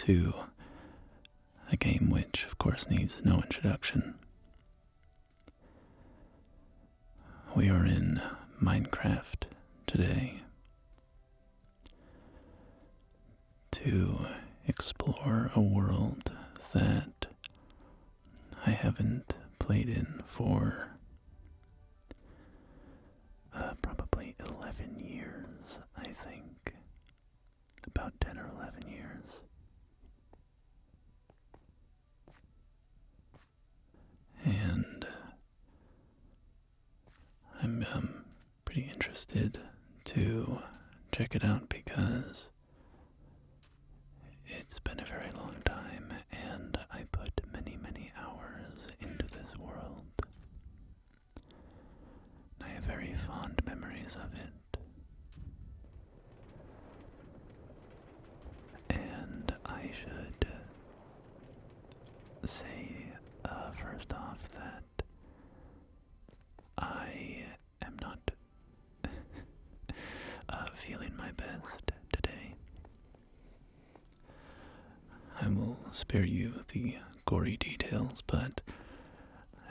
to a game which, of course, needs no introduction. We are in Minecraft today to explore a world that I haven't played in for probably 11 years, I think. About 10 or 11 years. And I'm pretty interested to check it out because it's been a very long time and I put many, many hours into this world. I have very fond memories of it. And I should say first off that I am not feeling my best today. I will spare you the gory details, but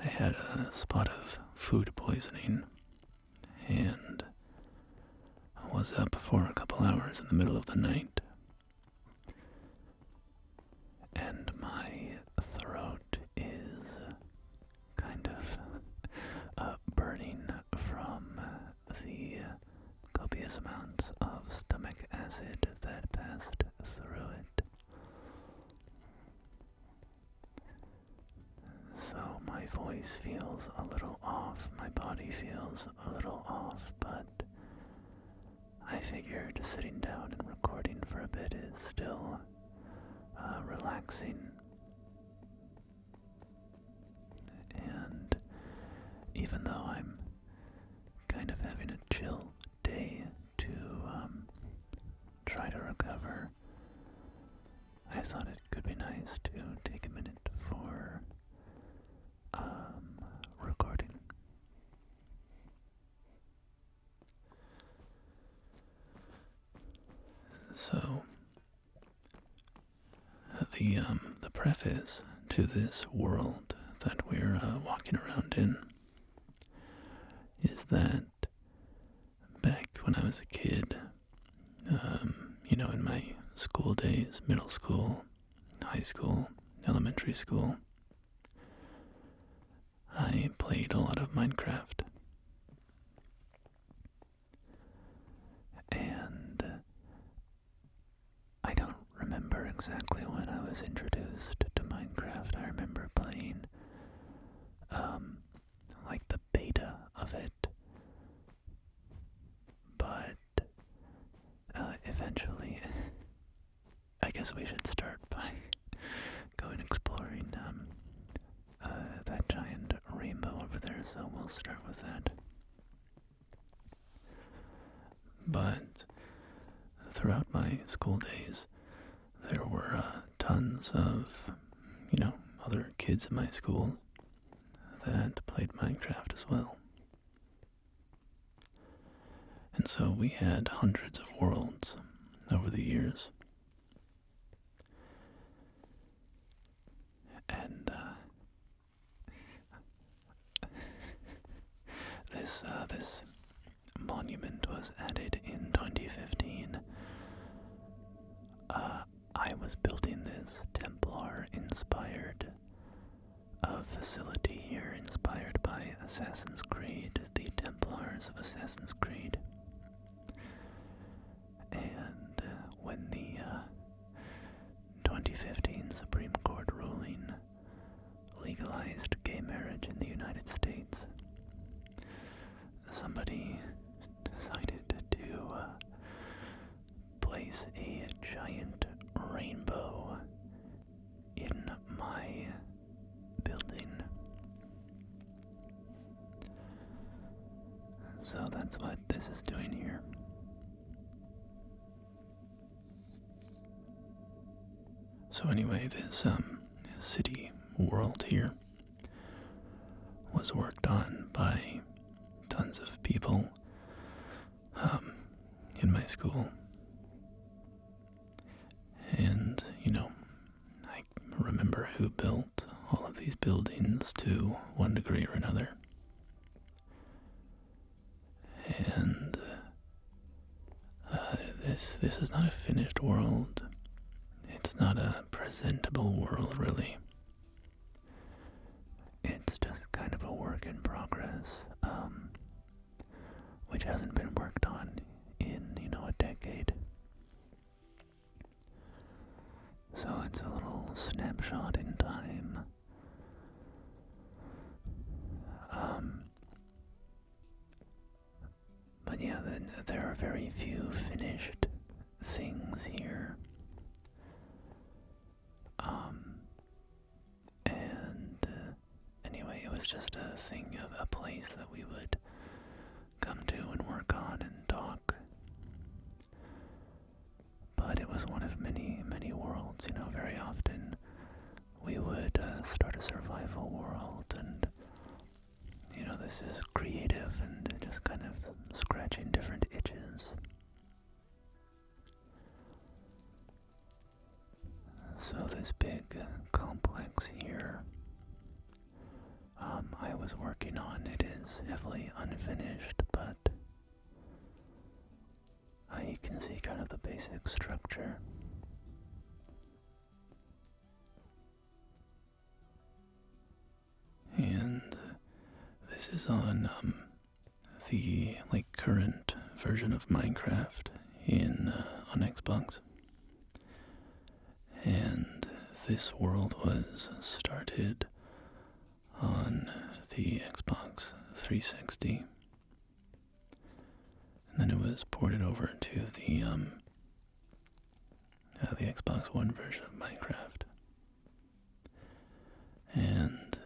I had a spot of food poisoning and I was up for a couple hours in the middle of the night. And my throat is kind of burning from the copious amounts of stomach acid that passed through it. So my voice feels a little off, my body feels a little off, but I figured sitting down and recording for a bit is still relaxing. And even though I'm kind of having a chill day to try to recover, I thought it could be nice to take a minute for recording. So the preface to this world that we're walking around in is that back when I was a kid, in my school days, middle school, high school, elementary school, I played a lot of Minecraft. And I don't remember exactly when I was introduced to Minecraft. I remember playing like the beta of it, but eventually I guess we should start by going exploring that giant rainbow over there, so we'll start with that. But throughout my school days, there were tons of, other kids in my school that played Minecraft as well. And so we had hundreds of worlds over the years. And this monument was added in 2015. I was building this Templar inspired facility here, inspired by Assassin's Creed, the Templars of Assassin's Creed. And when the 2015 Supreme Court ruling legalized gay marriage in the United States, somebody decided to place a giant rainbow in my building. So that's what this is doing here. So anyway, this city world here was worked on by tons of people in my school. And, who built all of these buildings to one degree or another. And this is not a finished world. It's not a presentable world, really. It's just kind of a work in progress, which hasn't been worked on in, a decade. So it's a little snapshot in time. But yeah, there are very few finished things here. Anyway, it was just a thing of a place that we would come to and work on and talk. But it was one of many, many worlds. Very often we would start a survival world, and this is creative and just kind of scratching different itches. So this big complex here, I was working on. It is heavily unfinished, but you can see kind of the basic structure. And this is on the current version of Minecraft on Xbox. And this world was started on the Xbox 360, and then it was ported over to the Xbox One version of Minecraft. And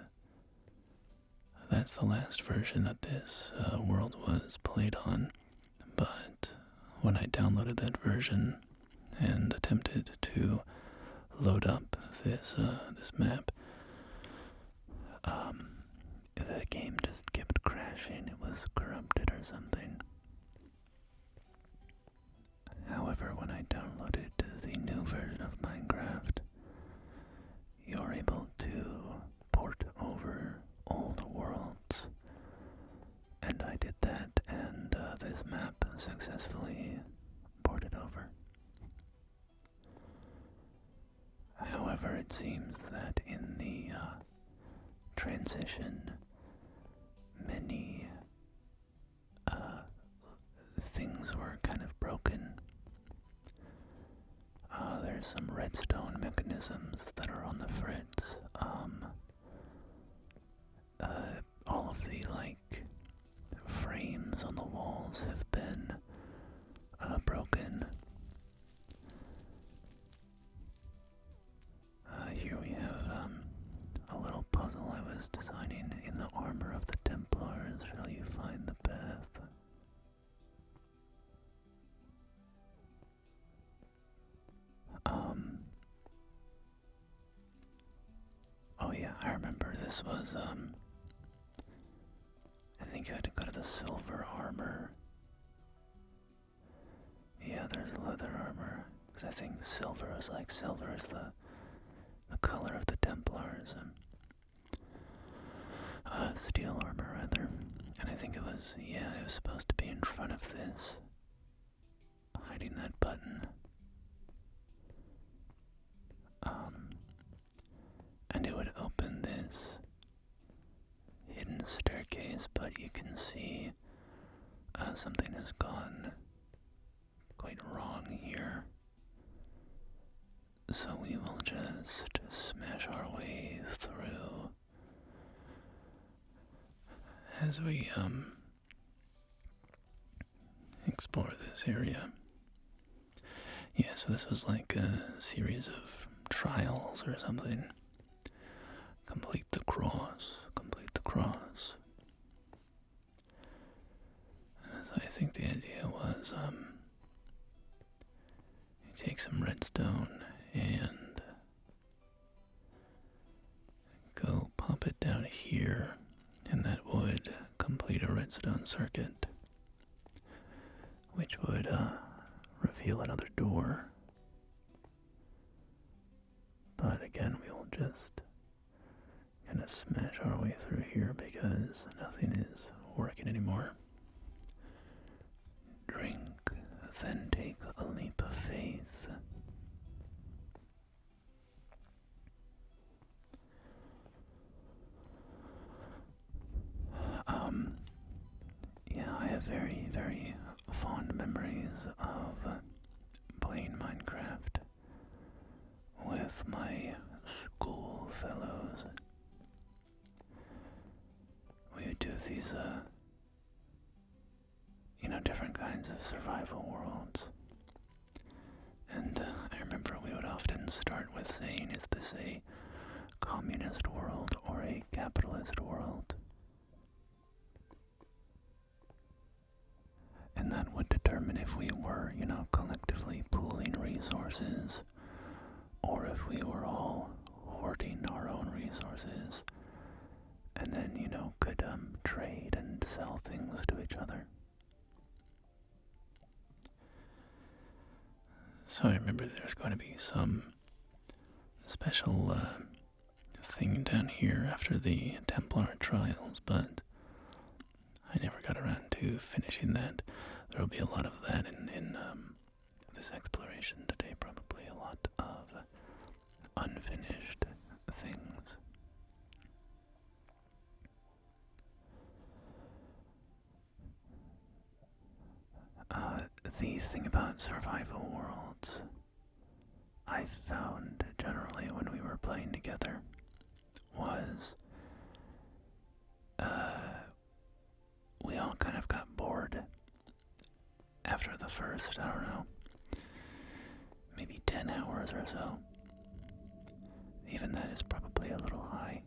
that's the last version that this world was played on. But when I downloaded that version and attempted to load up this map, the game just kept crashing. It was corrupted or something. However, when I downloaded the new version of Minecraft, you're able to port over old worlds, and I did that, and this map successfully ported over. However, it seems that in the transition, many things were kind of broken. There's some redstone mechanisms that are on the fritz. All of the frames on the walls have been broken. Here we have a little puzzle I was designing in the armor of the Templars. Shall you find the path? Oh yeah, I remember this was, I think you had to go to the silver armor. Yeah, there's leather armor, because I think silver is the color of the Templars. Steel armor, rather. And I think it was supposed to be in front of this, hiding that button. And it would open this hidden staircase, but you can see something has gone quite wrong here. So we will just smash our way through as we explore this area. Yeah, so this was like a series of trials or something. Complete the cross, complete the cross. So I think the idea was you take some redstone and go pop it down here, and that would complete a redstone circuit, which would reveal another door. But again, we will just smash our way through here because nothing is working anymore. Drink, then take a leap of faith. Yeah, I have very, very fond memories of playing Minecraft with my school fellows. We would do these, different kinds of survival worlds. And I remember we would often start with saying, is this a communist world or a capitalist world? And that would determine if we were, collectively pooling resources, or if we were all hoarding our own resources, and then, could trade and sell things to each other. So I remember there's going to be some special thing down here after the Templar trials, but I never got around to finishing that. There will be a lot of that in this exploration today, probably a lot of unfinished things. The thing about survival worlds I found generally when we were playing together was we all kind of got bored after the first, I don't know, maybe 10 hours or so. Even that is probably a little high.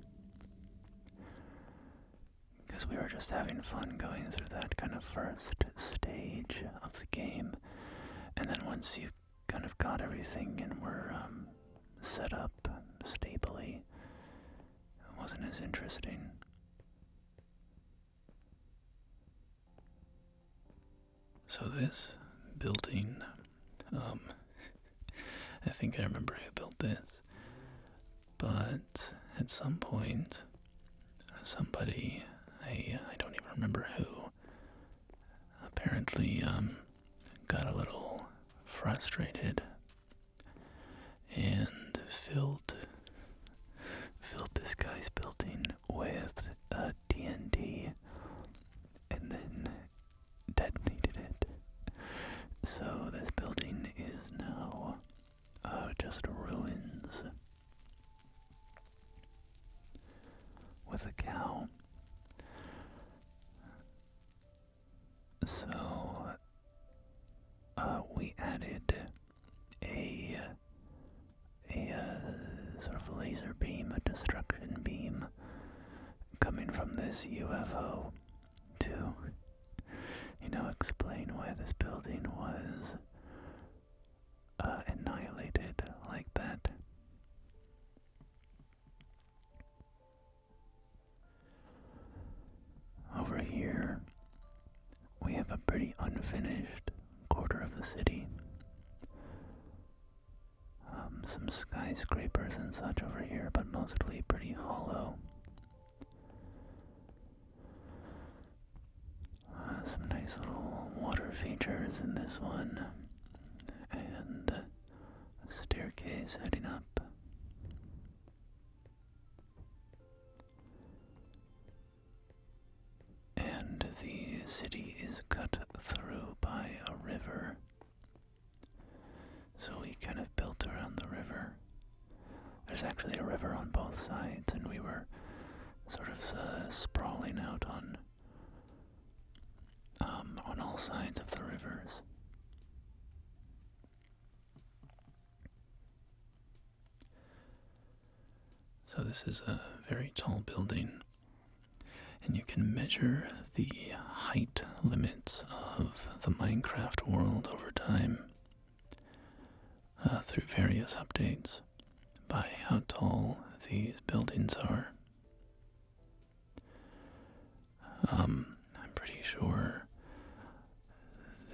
Because we were just having fun going through that kind of first stage of the game. And then once you kind of got everything and were set up stably, it wasn't as interesting. So this building, I think I remember who built this, but at some point, somebody, I don't even remember who, apparently got a little frustrated and filled this guy's building with TNT and then detonated it. So this building is now just ruins with a cow. So we added a sort of laser beam, a destruction beam coming from this UFO to explain why this building was annihilated like that. Over here, we have a pretty unfinished quarter of the city. Some skyscrapers and such over here, but mostly pretty hollow. Some nice little water features in this one, and a staircase heading up. And the city is cut through by a river, so we kind of built around the river. There's actually a river on both sides, and we were sort of sprawling out on all sides of the rivers. So this is a very tall building, and you can measure the height limits of the Minecraft world over time through various updates by how tall these buildings are. I'm pretty sure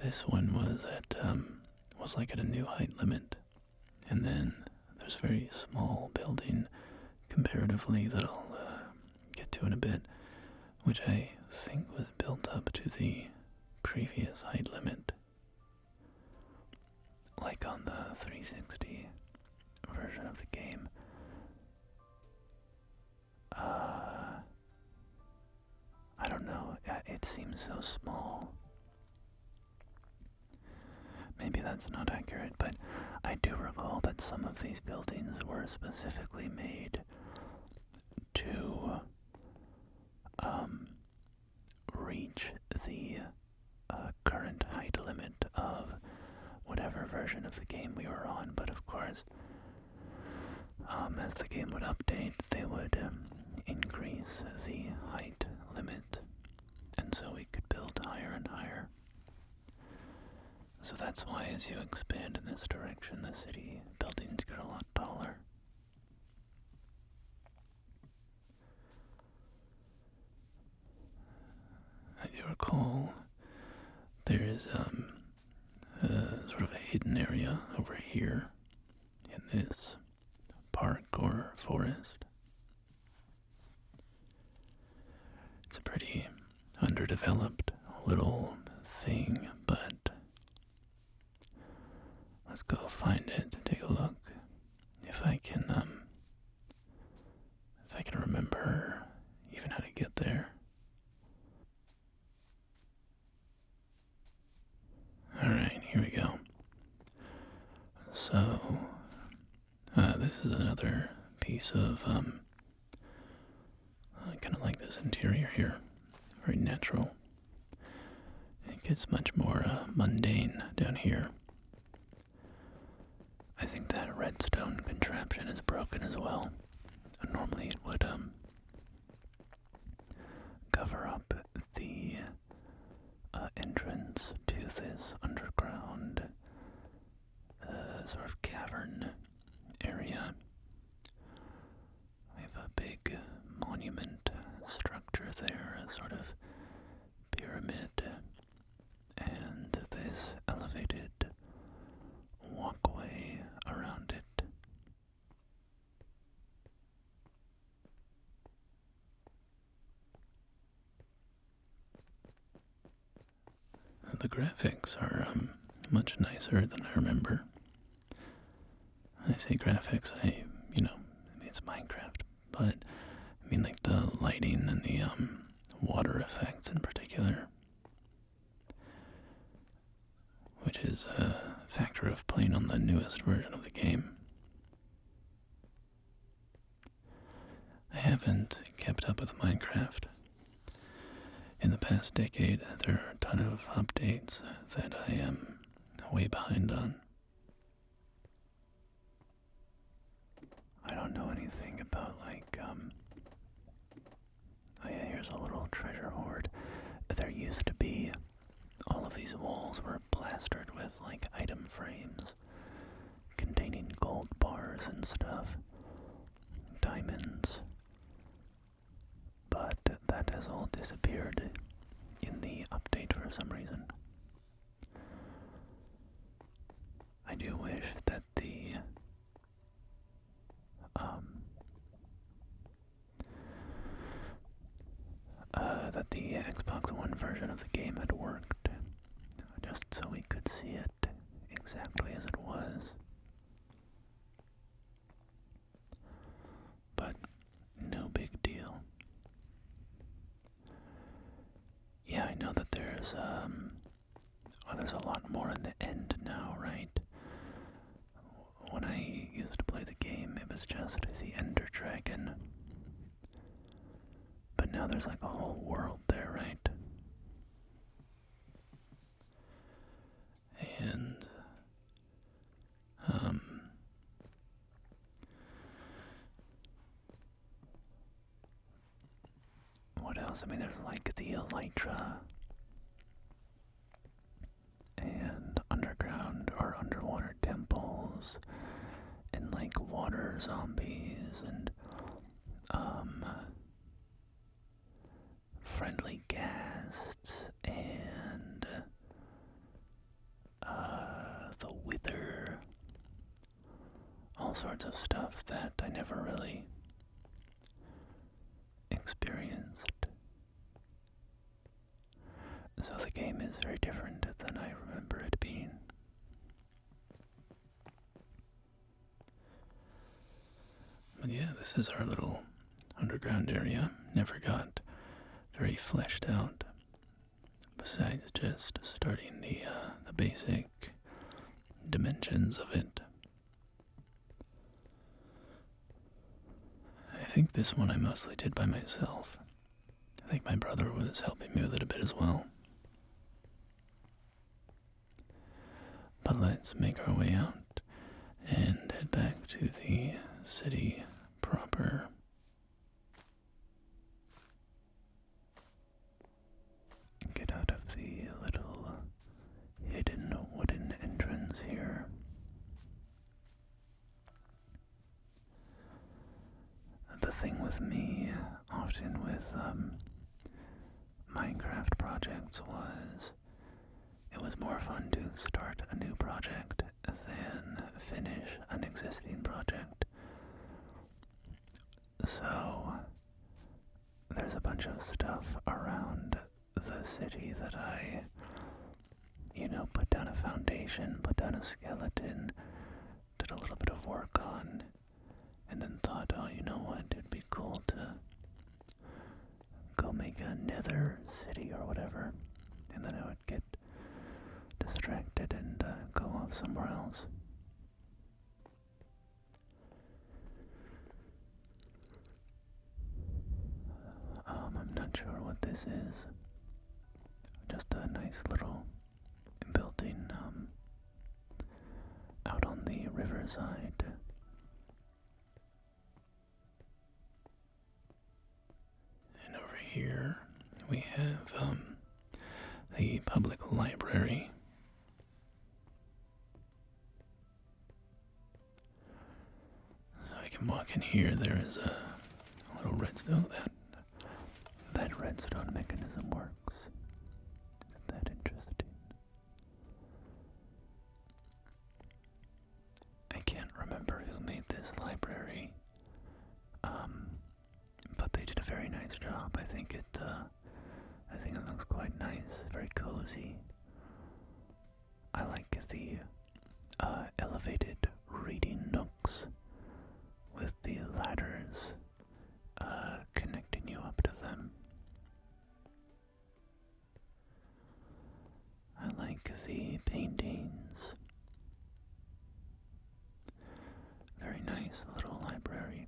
this one was like at a new height limit, and then there's a very small building comparatively that'll to in a bit, which I think was built up to the previous height limit, like on the 360 version of the game. I don't know, it seems so small. Maybe that's not accurate, but I do recall that some of these buildings were specifically made to reach the current height limit of whatever version of the game we were on. But of course, as the game would update, they would increase the height limit, and so we could build higher and higher. So that's why as you expand in this direction, the city buildings get a lot taller. As you recall, there is sort of a hidden area over here in this park or forest. It's a pretty underdeveloped little thing, but let's go find it, take a look. If I can remember even how to get there. Alright, here we go. So, this is another piece of, I kind of like this interior here. Very natural. It gets much more mundane down here. I think that redstone contraption is broken as well. Normally it would cover up the entrance to this underground sort of cavern area. We have a big monument structure there, a sort of pyramid, and this elevated walkway around it. The graphics are much nicer than I remember. I say graphics, it's Minecraft, but I mean like the lighting and the water effects in particular, which is a factor of playing on the newest version of the game. I haven't kept up with Minecraft. In the past decade, there are a ton of updates that I am way behind on. I don't know anything about, oh yeah, here's a little treasure hoard. There used to be, all of these walls were plastered with, item frames containing gold bars and stuff, diamonds. But that has all disappeared in the update for some reason. I do wish that the Xbox One version of the game had worked, just so we could see it exactly as it was. But no big deal. Yeah, I know that there's a lot more in the end now, right? When I used to play the game, it was just the Ender Dragon. But now there's a whole world there, right? And, what else? I mean, there's the Elytra and underground or underwater temples and water zombies and friendly ghasts and the Wither, all sorts of stuff that I never really experienced different than I remember it being. But yeah, this is our little underground area. Never got very fleshed out, besides just starting the basic dimensions of it. I think this one I mostly did by myself. I think my brother was helping me with it a bit as well. But let's make our way out and head back to the city proper. Get out of the little hidden wooden entrance here. The thing with me, often with Minecraft projects, was it was more fun to start a new project than finish an existing project. So there's a bunch of stuff around the city that I, put down a foundation, put down a skeleton, did a little bit of work on, and then thought, oh, you know what, it'd be cool to go make a Nether city or whatever, and then I would get distracted and go off somewhere else. I'm not sure what this is. Just a nice little building out on the riverside. And over here we have the public library. So I can walk in here. There is a little redstone. That redstone mechanism works. Isn't that interesting? I can't remember who made this library, but they did a very nice job. I think it looks quite nice, very cozy. I like the elevated reading nooks with the ladders connecting you up to them. I like the paintings. Very nice little library.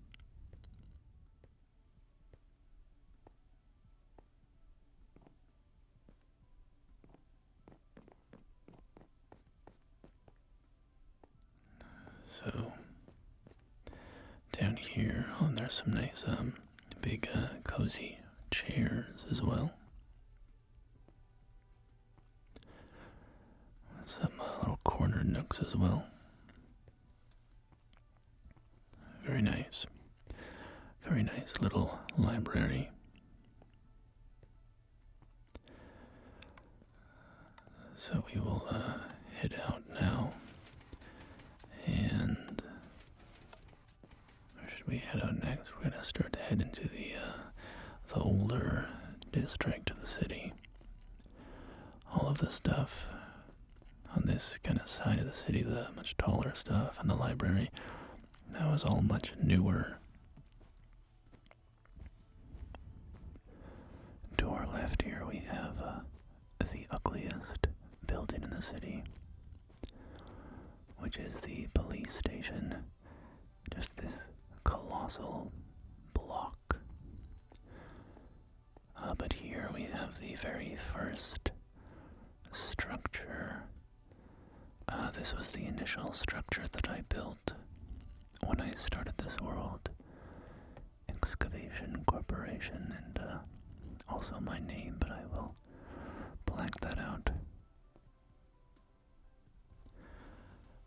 So, down here, there's some nice, big, cozy chairs as well. Some little corner nooks as well. Very nice. Very nice little library. So we will head out now. And where should we head out next? We're gonna start to head into the older district of the city. All of the stuff on this kind of side of the city, the much taller stuff, and the library, that was all much newer. To our left here we have the ugliest building in the city, which is the police station. Just this colossal block. But here we have the very first structure. This was the initial structure that I built when I started this world. Excavation Corporation, and also my name, but I will black that out.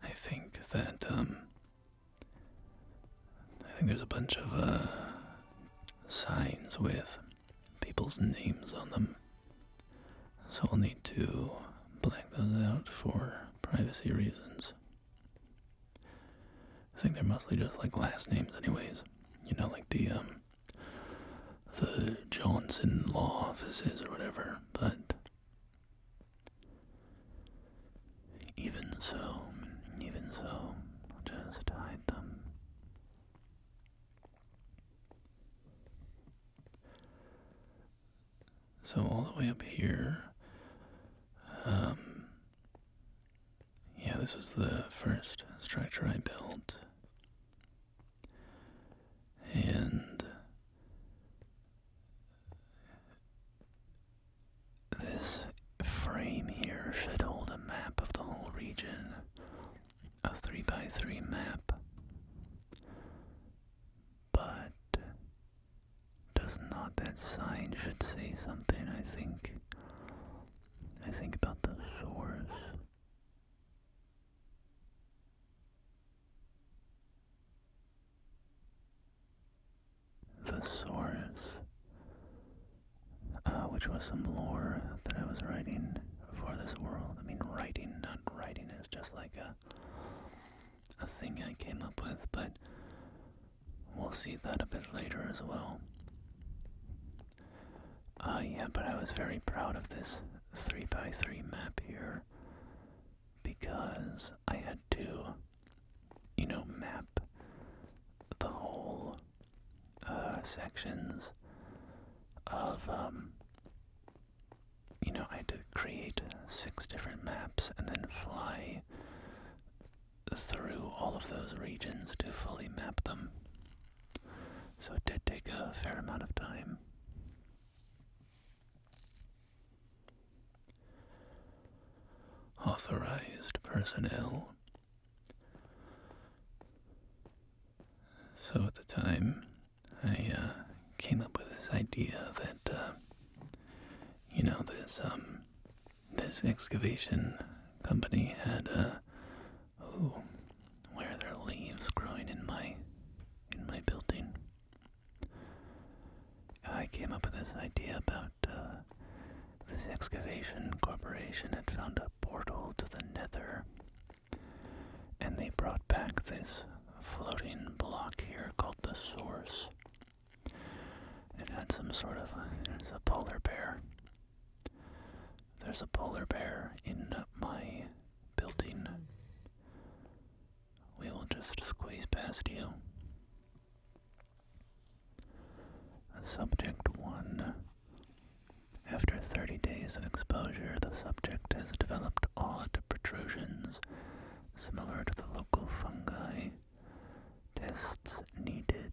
I think there's a bunch of signs with people's names on them, so I'll need to black those out for privacy reasons. I think they're mostly just like last names anyways, like the Johnson law offices or whatever, but so, even so, I'll just hide them. So all the way up here, yeah, this was the first structure I built. And this frame here should hold a map of the whole region, a 3x3 map. But does not that sign should say something, I think. I think about the source. The source, which was some lore that I was writing for this world. I mean, writing, not writing is just like a thing I came up with, but we'll see that a bit later as well. Yeah, but I was very proud of this 3x3 map here because I had to, map the whole sections of, I had to create 6 different maps and then fly through all of those regions to fully map them. So it did take a fair amount of time. Authorized personnel. So at the time, I came up with this idea that, this excavation company had, why are there leaves growing in my building? I came up with this idea about, this excavation corporation had found a portal to the Nether, and they brought back this floating block here called the source. It had some sort of, there's a polar bear. There's a polar bear in my building. We will just squeeze past you. Subject 1. After 30 days of exposure, the subject has developed odd protrusions similar to the local fungi. Tests needed.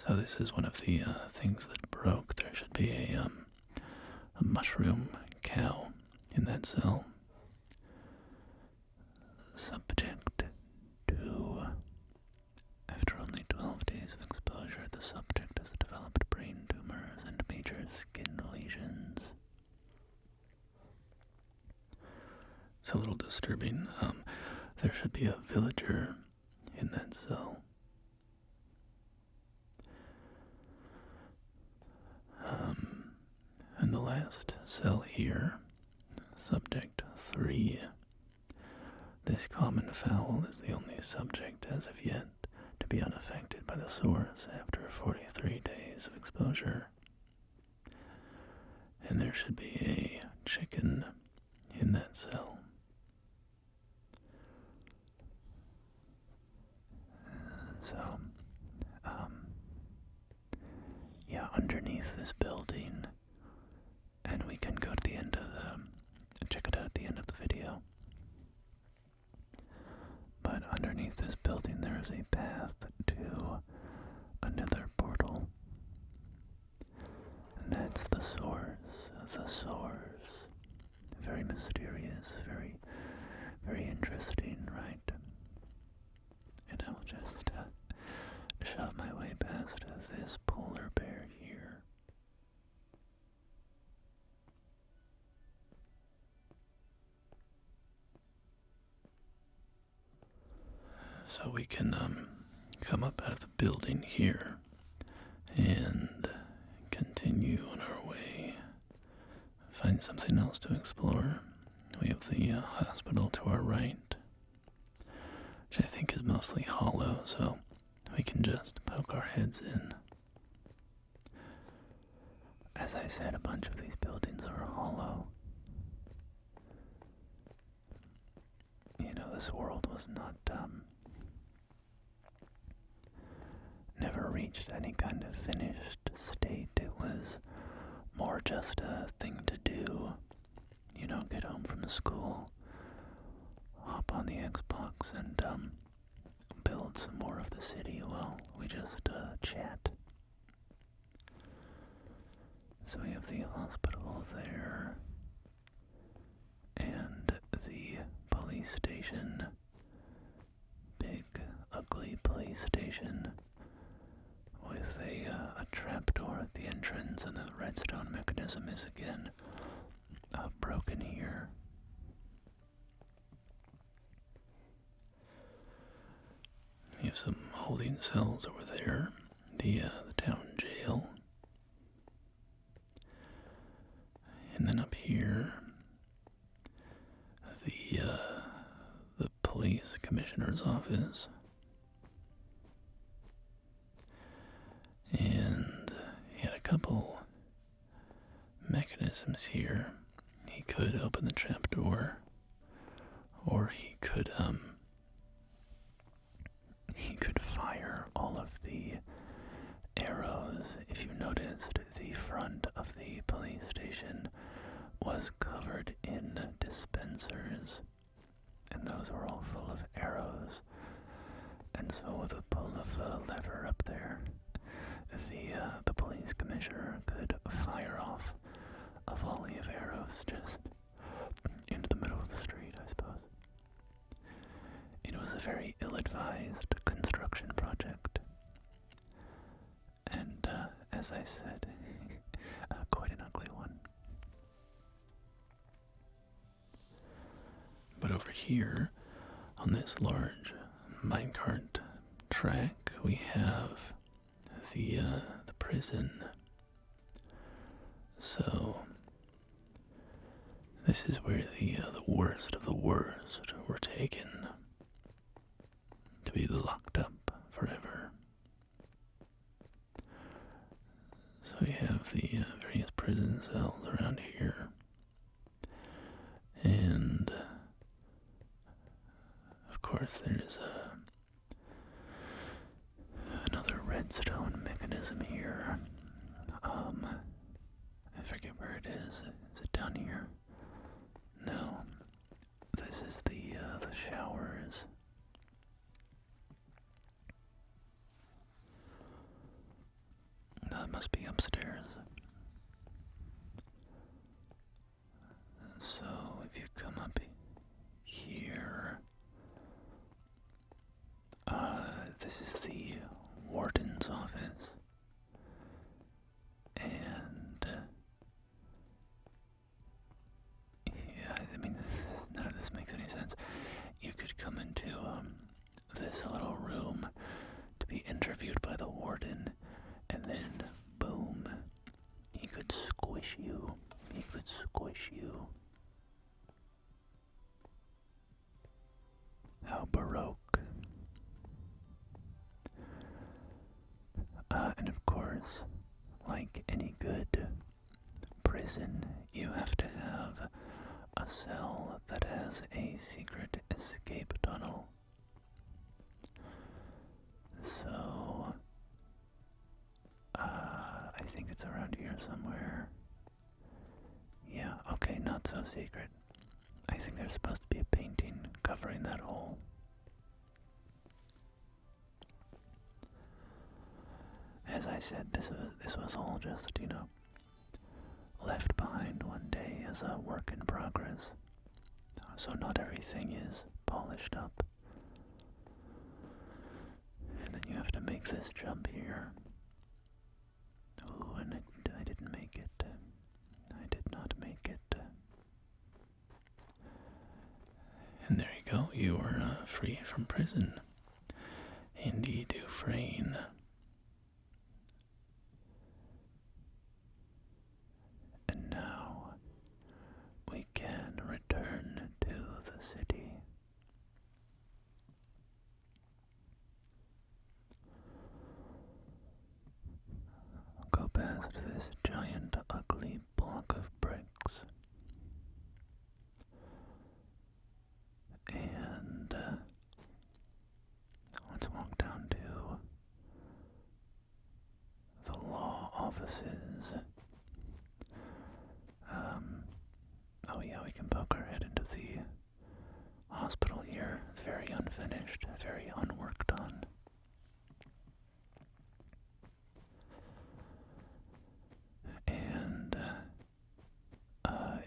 So this is one of the things that broke. There should be a mushroom cow in that cell. Subject 2. After only 12 days of exposure, the subject has developed brain tumors and major skin lesions. It's a little disturbing. There should be a villager in that cell. And the last cell here, subject 3. This common fowl is the only subject as of yet to be unaffected by the source after 43 days of exposure. And there should be a chicken in that cell. So, yeah, underneath this building, and we can go to the end of check it out at the end of the video. But underneath this building there is a path to another portal. And that's the source of the source. Very mysterious, very interesting, right? And I'll just shove my way past this polar bear here. So we can come up out of the building here and continue on our way. Find something else to explore. We have the hospital to our right, which I think is mostly hollow, so we can just poke our heads in. As I said, a bunch of these buildings are hollow. this world was not, never reached any kind of finished state. It was more just a thing to do. You know, get home from school, hop on the Xbox, and, build some more of the city while we just, chat. So we have the hospital there, and the police station, big, ugly police station, with a trapdoor at the entrance, and the redstone mechanism is again broken here. We have some holding cells over there, the town jail. And then up here, the police commissioner's office. And he had a couple mechanisms here. He could open the trapdoor, or he could fire all of the arrows. If you noticed, the front of the police station was covered in dispensers, and those were all full of arrows. And so with a pull of the lever up there, the police commissioner could fire off a volley of arrows just into the middle of the street, I suppose. It was a very ill-advised construction project, and as I said, quite an ugly one. But over here, on this large minecart track, we have the prison. So this is where the worst of the worst were taken to be locked up forever. So we have the various prison cells around here, and of course there's another redstone mechanism here. I forget where it is. Is it down here? No. This is the showers. That must be upstairs. So if you come up here, this is the warden's office, and yeah, I mean, none of this makes any sense. You could come into this little room to be interviewed by the warden, and then boom, he could squish you. He could squish you. How baroque. And of course, like any good prison, you have to have a cell that has a secret escape tunnel. So, I think it's around here somewhere. Yeah, okay, not so secret. I think there's supposed to be a painting covering that hole. As I said, this was all just, you know, left behind one day as a work in progress. So not everything is polished up. And then you have to make this jump here. Ooh, and I didn't make it. I did not make it. And there you go. You are free from prison. Indeed, Dufresne. And now we can return to the city. Go past this giant, ugly block of bricks. And can poke our head into the hospital here. Very unfinished, very unworked on. And,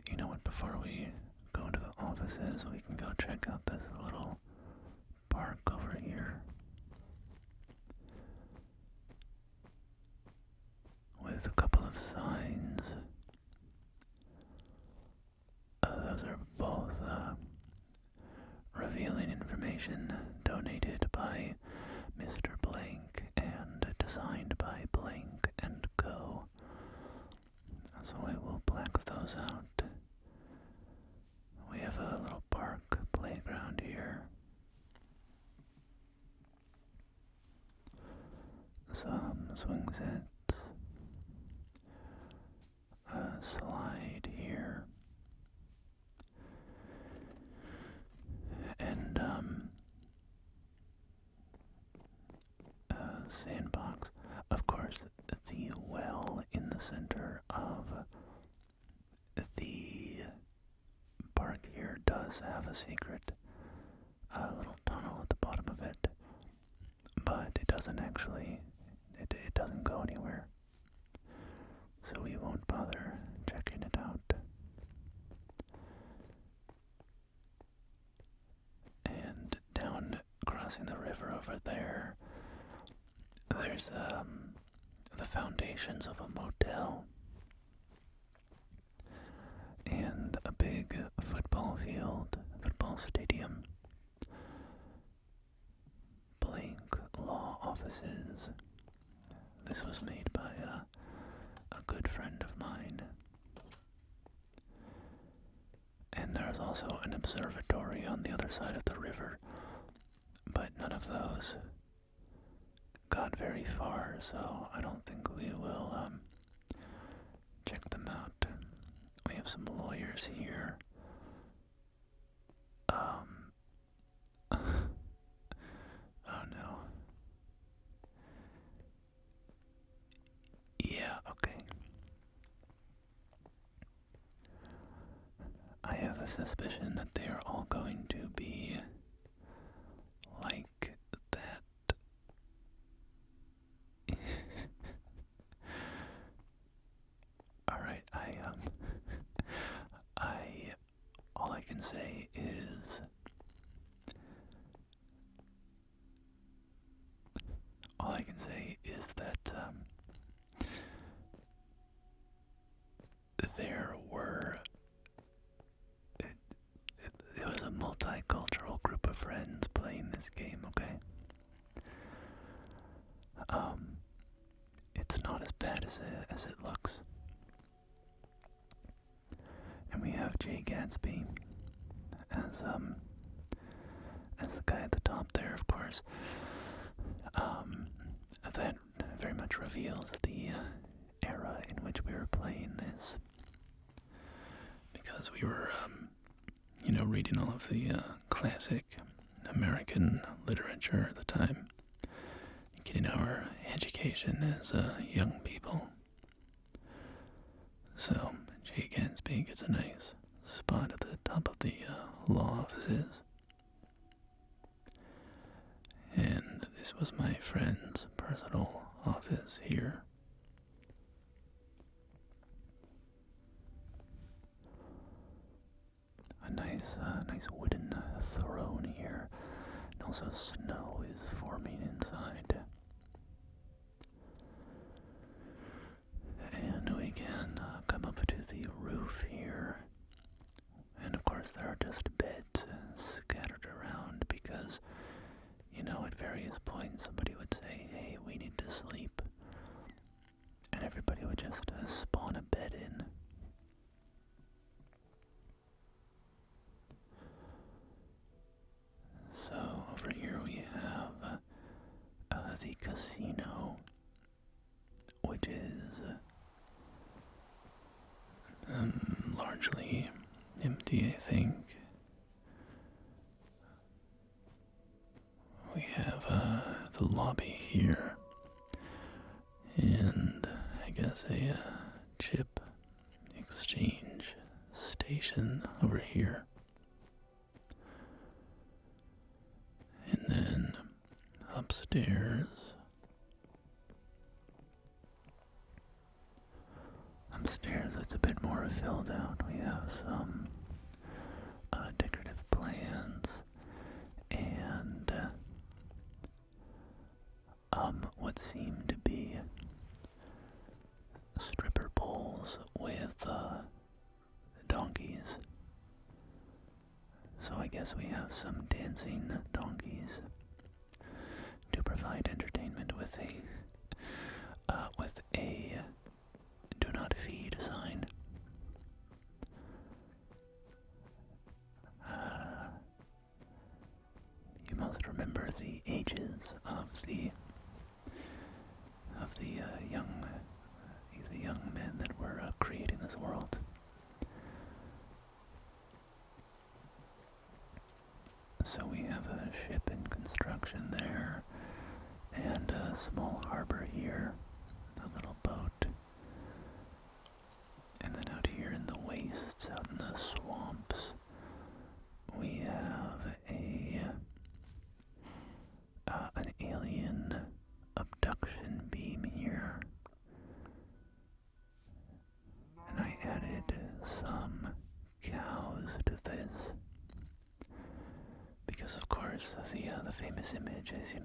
you know what, before we go into the offices, we can go check out this little park over here. With a couple of signs. Those are both revealing information donated by Mr. Blank and designed by Blank and Co. So I will black those out. We have a little park playground here. Some swing sets. A slide here. And, sandbox. Of course, the well in the center of the park here does have a secret little tunnel at the bottom of it, but it doesn't actually, it doesn't go anywhere, so we won't bother checking it out. And down crossing the river over there, there's the foundations of a motel and a big football field, football stadium, Blank Law Offices. This was made by a good friend of mine. And there's also an observatory on the other side of the river, but none of those got very far, so I don't think we will check them out. We have some lawyers here. Oh no. Yeah, okay. I have a suspicion that they are all going to be like that. Alright, all I can say is that there were it was a multicultural group of friends playing this game, okay? It's not as bad as it looks. And we have Jay Gatsby as the guy at the top there, of course. That very much reveals the era in which we were playing this. Because we were, reading all of the classic American literature at the time, getting our education as young people. So, Jay Gatsby gets a nice spot at the top of the law offices. And this was my friend's personal office here. A nice wooden throne here. And also snow is forming inside. And we can come up to the roof here. And of course there are just beds scattered around because, at various points somebody would say, hey, we need to sleep. And everybody would just spawn a bed in. So over here we have the casino, which is largely empty, I think. We have the lobby here, and I guess a chip exchange station. excavation over here. And then upstairs. Upstairs it's a bit more filled out. We have some decorative plants and what seem to be stripper poles with donkeys. So I guess we have some dancing donkeys to provide entertainment with a do not feed sign. You must remember the ages of the young men that were creating this world. So we have a ship in construction there, and a small harbor here, a little boat. And then out here in the wastes, out in the swamps, we have an alien abduction beam here. And I added some cows to this. Because of course the famous image is,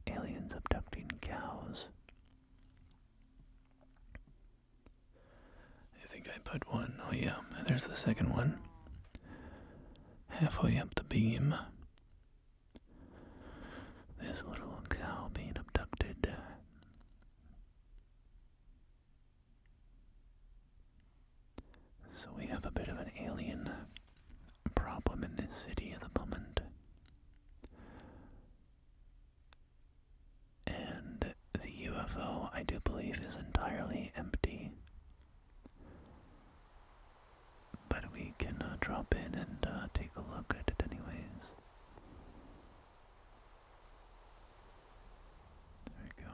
aliens abducting cows. I think I put one. Oh yeah, there's the second one. Halfway up the beam. This little cow being abducted. So we have a bit of an alien problem in this city at the moment. And the UFO, I do believe, is entirely empty. But we can drop in and take a look at it anyways. There we go.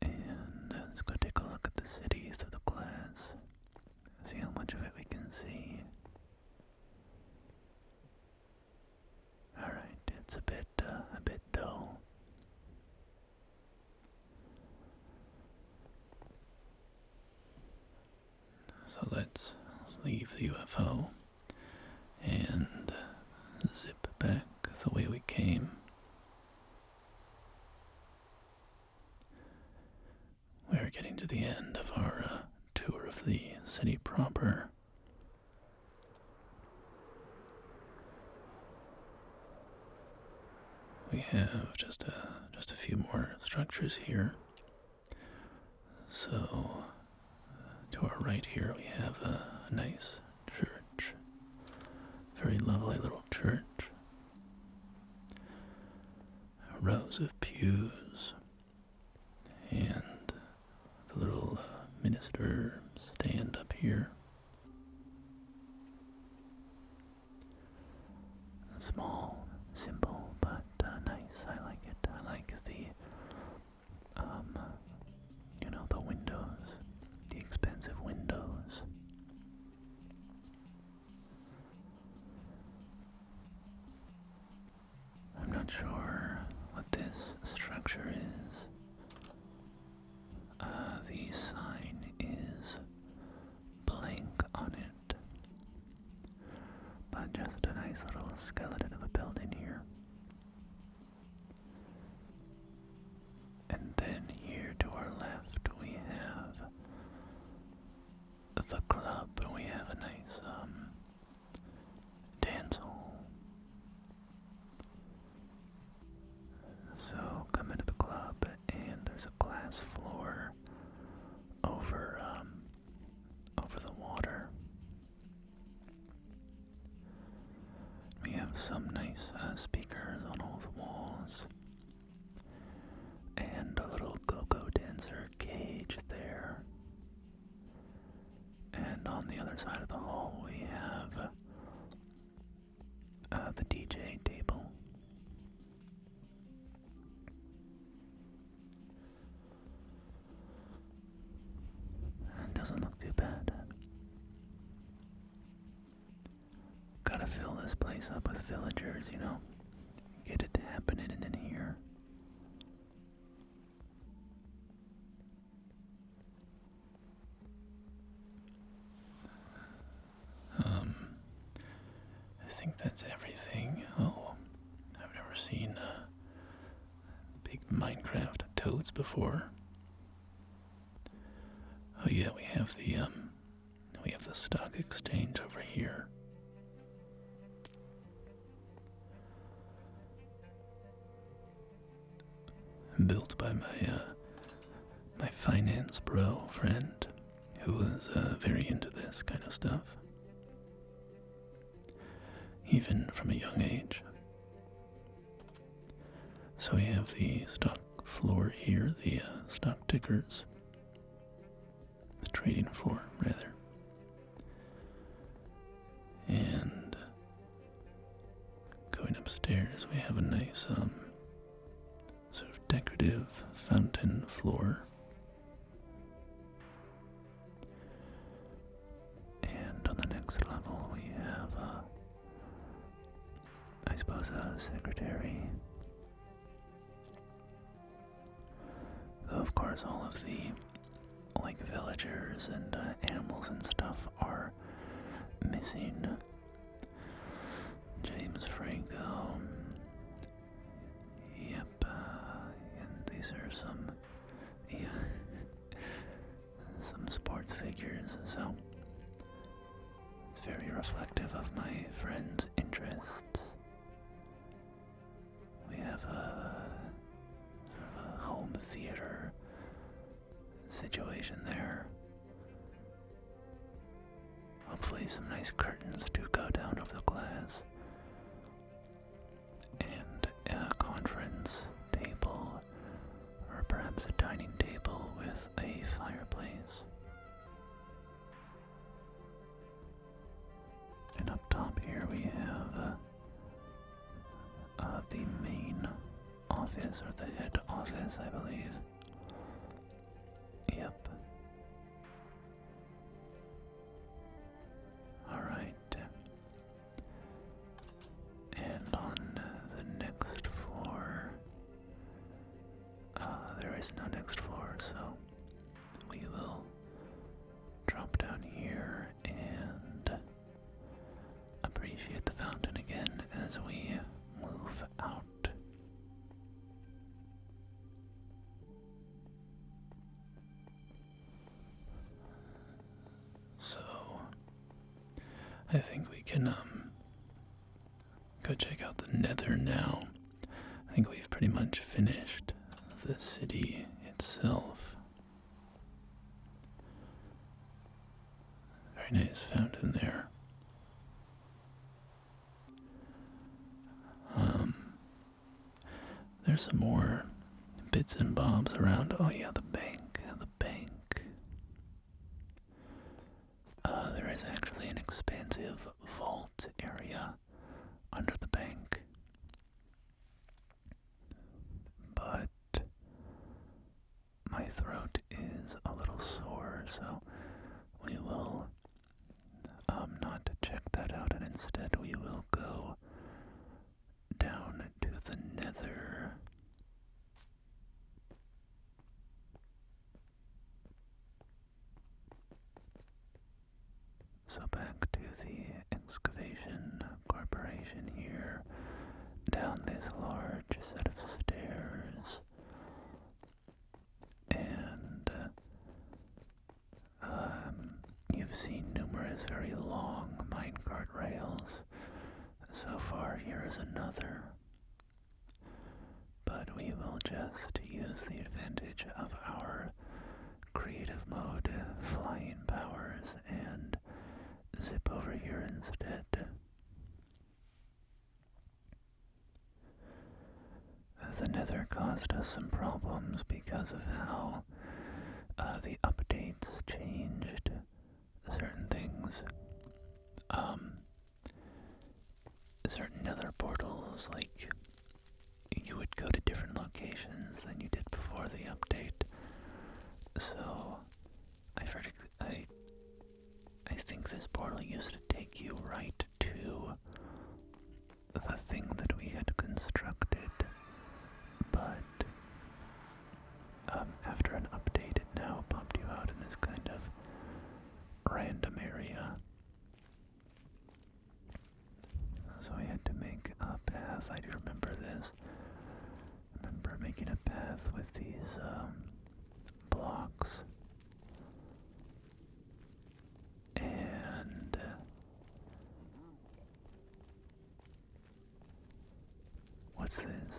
And let's go take a look at the city through the glass. See how much of it we can see. Alright, it's a bit dull. So let's leave the UFO and zip back the way we came. We're getting to the end of our tour of the city proper. We have just a few more structures here. So to our right here we have a nice church. Very lovely little church. Rows of pews and the little minister stand up here. Small, simple, but nice. I like it. I like the windows, the expensive windows. I'm not sure what this structure is. The sign is blank on it, but just a nice little skeleton of a building here. And then here to our left we have the club. We have a nice dance hall. So come into the club and there's a glass floor over the water. We have some nice speakers on all the walls. And a little go-go dancer cage there. And on the other side of the hall we have the DJ table. bad. Gotta fill this place up with villagers, you know. Get it happening in here. I think that's everything. Oh, I've never seen big Minecraft toads before. Oh yeah, we have the stock exchange over here. Built by my finance bro friend, who is very into this kind of stuff, even from a young age. So we have the stock floor here, the stock tickers, the trading floor rather, and going upstairs we have a nice sort of decorative fountain floor. And on the next level we have, I suppose, a secretary. Though of course all of the, like, villagers and animals and stuff are missing. James Franco. Yep, and these are some, yeah, some sports figures, so it's very reflective of my friend's interests. We have a sort of a home theater situation there. Hopefully some nice curtains do go down over the glass. And a conference table, or perhaps a dining table with a fireplace. And up top here we have the main office, or the head office, I believe. Yep. Alright. And on the next floor, there is no next floor, so we will drop down here and appreciate the fountain again as we move out. So I think we can go check out the Nether now. I think we've pretty much finished the city itself. Very nice fountain there. There's some more bits and bobs around. Oh yeah, the bank, the bank. There is actually an expansive vault area under the bank. But my throat is a little sore, so we will not check that out, and instead we will go down to the Nether. So back to the Excavation Corporation here, down this large set of stairs, and you've seen numerous very long minecart rails. So far here is another, but we will just use the advantage of our creative mode flying powers and zip over here instead. The Nether caused us some problems because of how the updates changed certain things. Certain Nether portals, like, you would go to different locations than you did before the update. So I What's this?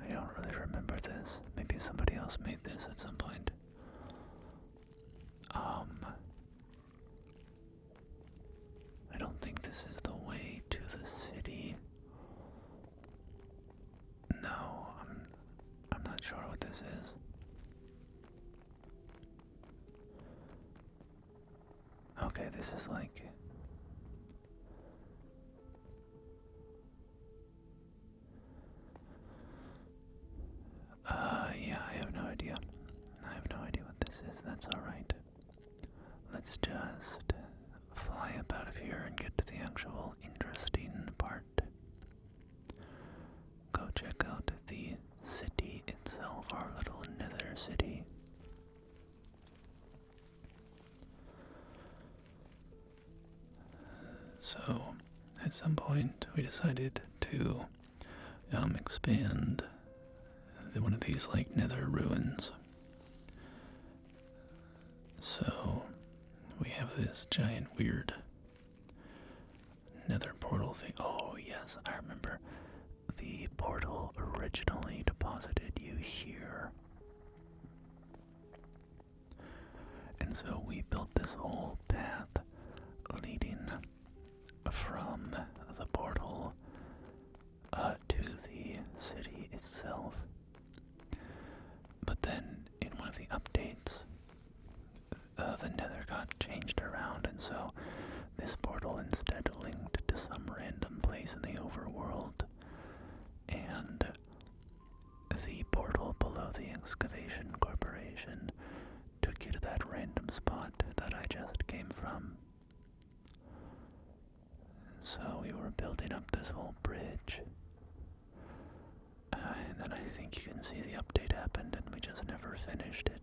I don't really remember this. Maybe somebody else made this at some point. I don't think this is the way to the city. No, I'm not sure what this is. Okay, this is like yeah, I have no idea. I have no idea what this is. That's alright. Let's just fly up out of here and get to the actual interesting part. Go check out the city itself, our little Nether city. So, at some point, we decided to expand one of these like Nether ruins. So, we have this giant weird Nether portal thing. Oh yes, I remember. The portal originally deposited you here. And so we built this whole path leading from the portal to the city itself. But then in one of the updates, the Nether got changed around, and so this portal instead linked to some random place in the overworld, and the portal below the Excavation Corporation took you to that random spot that I just came from. So we were building up this whole bridge, and then I think you can see the update happened and we just never finished it.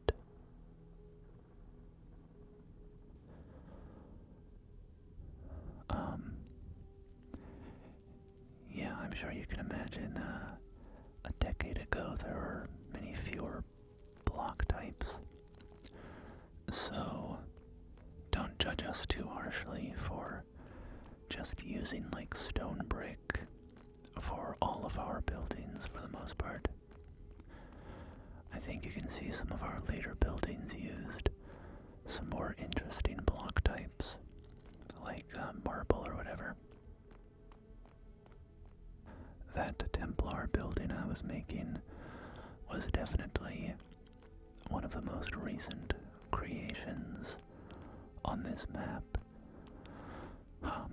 Yeah, I'm sure you can imagine a decade ago there were many fewer block types. So don't judge us too harshly for just using like stone brick for all of our buildings for the most part. I think you can see some of our later buildings used some more interesting block types, like marble or whatever. That Templar building I was making was definitely one of the most recent creations on this map.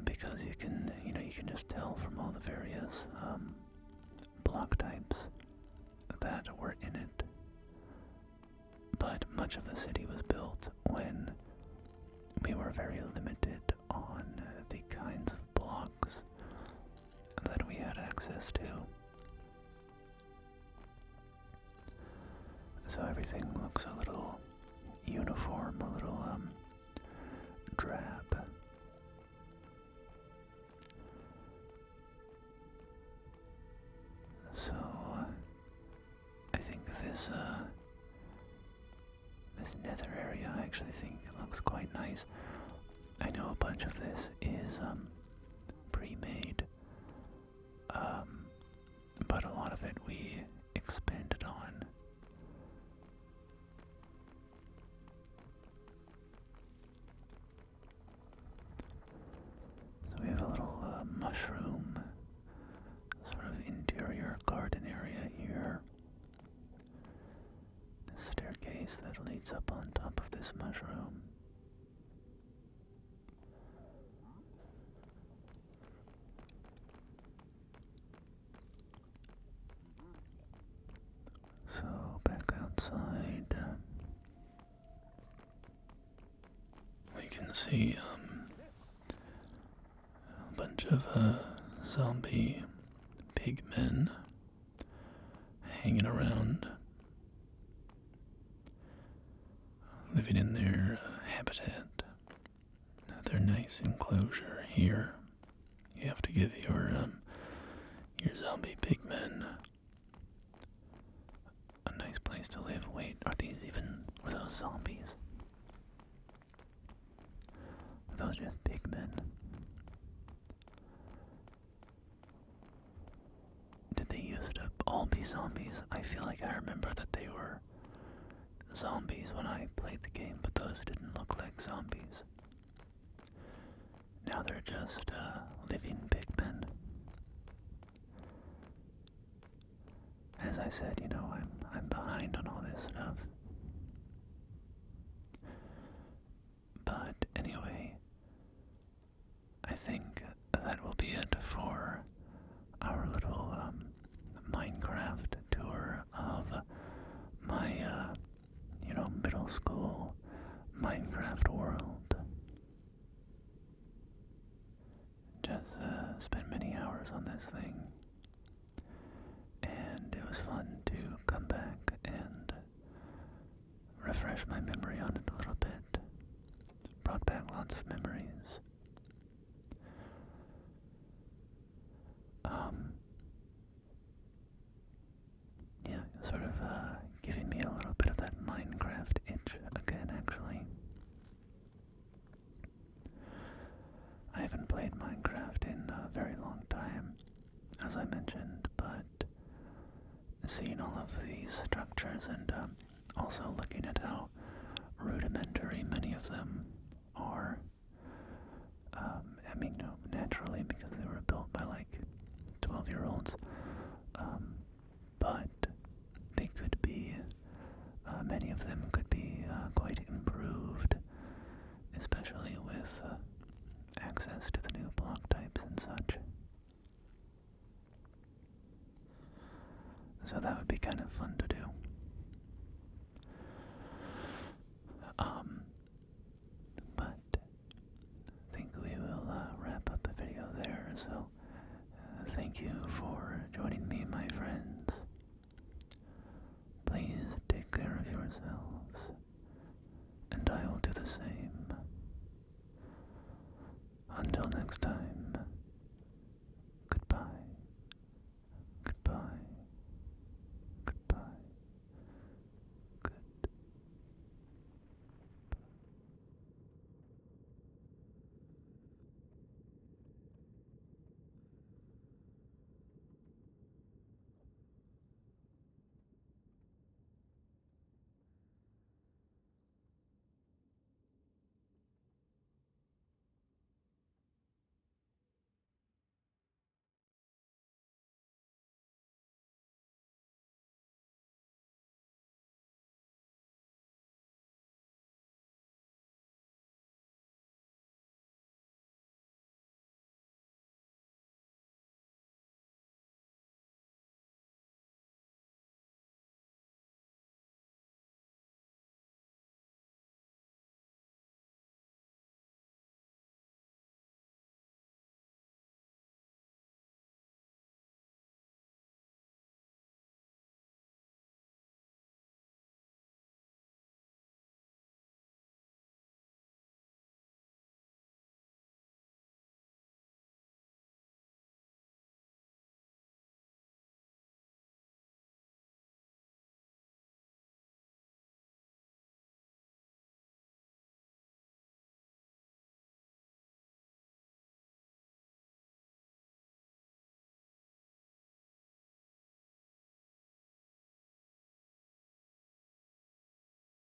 Because you can just tell from all the various block types that were in it. But much of the city was built when we were very limited on the kinds of blocks that we had access to. So everything looks a little uniform, a little drab. So I think this Nether area, I actually think looks quite nice. I know a bunch of this is pre-made, but a lot of it we expanded on. So we have a little mushroom sort of interior garden area here. A staircase that leads up on top of this mushroom. So back outside, we can see a bunch of zombie pigmen hanging around, living in their habitat, their nice enclosure here. You have to give your zombie pigmen a nice place to live. Wait, were those zombies? Were those just pigmen? be zombies. I feel like I remember that they were zombies when I played the game, but those didn't look like zombies. Now they're just living pigmen. As I said, you know, I'm behind on all this stuff. But anyway, I think that will be it for our little Minecraft tour of my, you know, middle school Minecraft world. Just spent many hours on this thing, and it was fun to come back and refresh my memory on it a little bit. Brought back lots of memories. Yeah, sort of giving me a little bit of that Minecraft itch again, actually. I haven't played Minecraft in a very long time, as I mentioned, but seeing all of these structures and also looking at how rudimentary many of them are, I mean, no, naturally, because they were built by like 12-year-olds, but they could be, many of them could be quite improved, especially with access to the new block types and such. So that would be kind of fun to do.